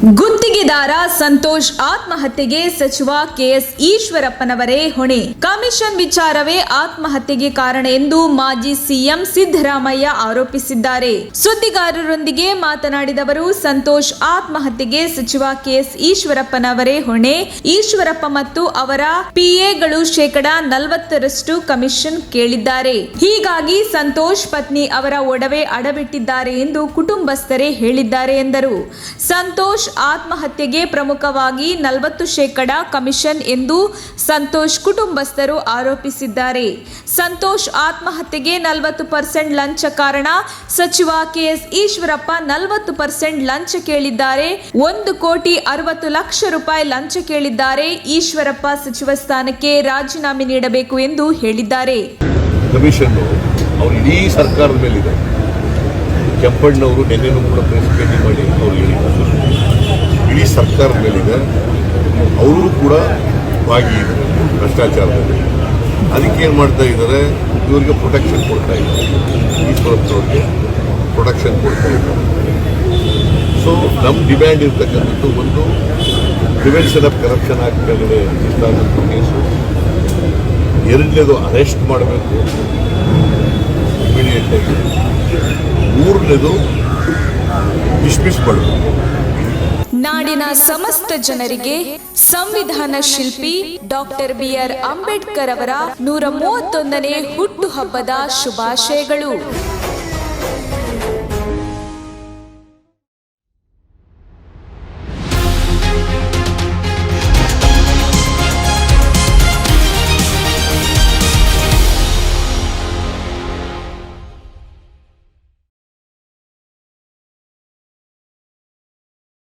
ಗುತ್ತಿಗೆದಾರ ಸಂತೋಷ್ ಆತ್ಮಹತ್ಯೆಗೆ ಸಚಿವ ಕೆಎಸ್ ಈಶ್ವರಪ್ಪನವರೇ ಹೊಣೆ. ಕಮಿಷನ್ ವಿಚಾರವೇ ಆತ್ಮಹತ್ಯೆಗೆ ಕಾರಣ ಎಂದು ಮಾಜಿ ಸಿಎಂ ಸಿದ್ದರಾಮಯ್ಯ ಆರೋಪಿಸಿದ್ದಾರೆ. ಸುದ್ದಿಗಾರರೊಂದಿಗೆ ಮಾತನಾಡಿದವರು, ಸಂತೋಷ್ ಆತ್ಮಹತ್ಯೆಗೆ ಸಚಿವ ಕೆಎಸ್ ಈಶ್ವರಪ್ಪನವರೇ ಹೊಣೆ. ಈಶ್ವರಪ್ಪ ಮತ್ತು ಅವರ ಪಿಎಗಳು ಶೇಕಡಾ 40% ಕಮಿಷನ್ ಕೇಳಿದ್ದಾರೆ. ಹೀಗಾಗಿ ಸಂತೋಷ್ ಪತ್ನಿ ಅವರ ಒಡವೆ ಅಡವಿಟ್ಟಿದ್ದಾರೆ ಎಂದು ಕುಟುಂಬಸ್ಥರೇ ಹೇಳಿದ್ದಾರೆ ಎಂದರು. ಸಂತೋಷ್ ಆತ್ಮಹತ್ಯೆಗೆ ಪ್ರಮುಖವಾಗಿ 40% ಕಮಿಷನ್ ಎಂದು ಸಂತೋಷ್ ಕುಟುಂಬಸ್ಥರು ಆರೋಪಿಸಿದ್ದಾರೆ. ಸಂತೋಷ್ ಆತ್ಮಹತ್ಯೆಗೆ 40% ಲಂಚ ಕಾರಣ. ಸಚಿವ ಕೆಎಸ್ ಈಶ್ವರಪ್ಪ 40% ಲಂಚ ಕೇಳಿದ್ದಾರೆ. 1,60,00,000 ರೂಪಾಯಿ ಲಂಚ ಕೇಳಿದ್ದಾರೆ. ಈಶ್ವರಪ್ಪ ಸಚಿವ ಸ್ಥಾನಕ್ಕೆ ರಾಜೀನಾಮೆ ನೀಡಬೇಕು ಎಂದು ಹೇಳಿದ್ದಾರೆ. ಕಮಿಷನ್ ಅವರು ಇಡೀ ಸರ್ಕಾರದ ಮೇಲಿದೆ. ಕೆಂಪಣ್ಣವರು ನೆನ್ನೆನೂ ಕೂಡ ಪ್ರೆಸ್ ಭೇಟಿ ಮಾಡಿ ಅವರು ಹೇಳಿದ್ದಾರೆ, ಇಡೀ ಸರ್ಕಾರದ ಮೇಲಿದೆ. ಅವರು ಕೂಡ ಭಾಗಿಯಿದ್ದಾರೆ ಭ್ರಷ್ಟಾಚಾರದಲ್ಲಿ. ಅದಕ್ಕೆ ಏನು ಮಾಡ್ತಾ ಇದ್ದಾರೆ, ಇವರಿಗೆ ಪ್ರೊಟೆಕ್ಷನ್ ಕೊಡ್ತಾ ಇದ್ದಾರೆ, ಈಶ್ವರಪ್ಪನವ್ರಿಗೆ ಪ್ರೊಟೆಕ್ಷನ್ ಕೊಡ್ತಾ ಇದ್ದಾರೆ. ಸೊ ನಮ್ಮ ಡಿಮ್ಯಾಂಡ್ ಇರ್ತಕ್ಕಂಥದ್ದು ಒಂದು ಪ್ರಿವೆನ್ಷನ್ ಆಫ್ ಕರಪ್ಷನ್ ಆಕ್ಟ್ ಕೆಳಗಡೆ ಇಷ್ಟಾದಂಥ ಕೇಸು. ಎರಡನೇದು ಅರೆಸ್ಟ್ ಮಾಡಬೇಕು ಇಮಿಡಿಯೇಟಾಗಿ. ಮೂರನೇದು ಡಿಸ್ಮಿಸ್ ಮಾಡಬೇಕು. ನಾಡಿನ ಸಮಸ್ತ ಜನರಿಗೆ ಸಂವಿಧಾನ ಶಿಲ್ಪಿ ಡಾಕ್ಟರ್ BR ಅಂಬೇಡ್ಕರ್ ಅವರ 131ನೇ ಹುಟ್ಟುಹಬ್ಬದ ಶುಭಾಶಯಗಳು.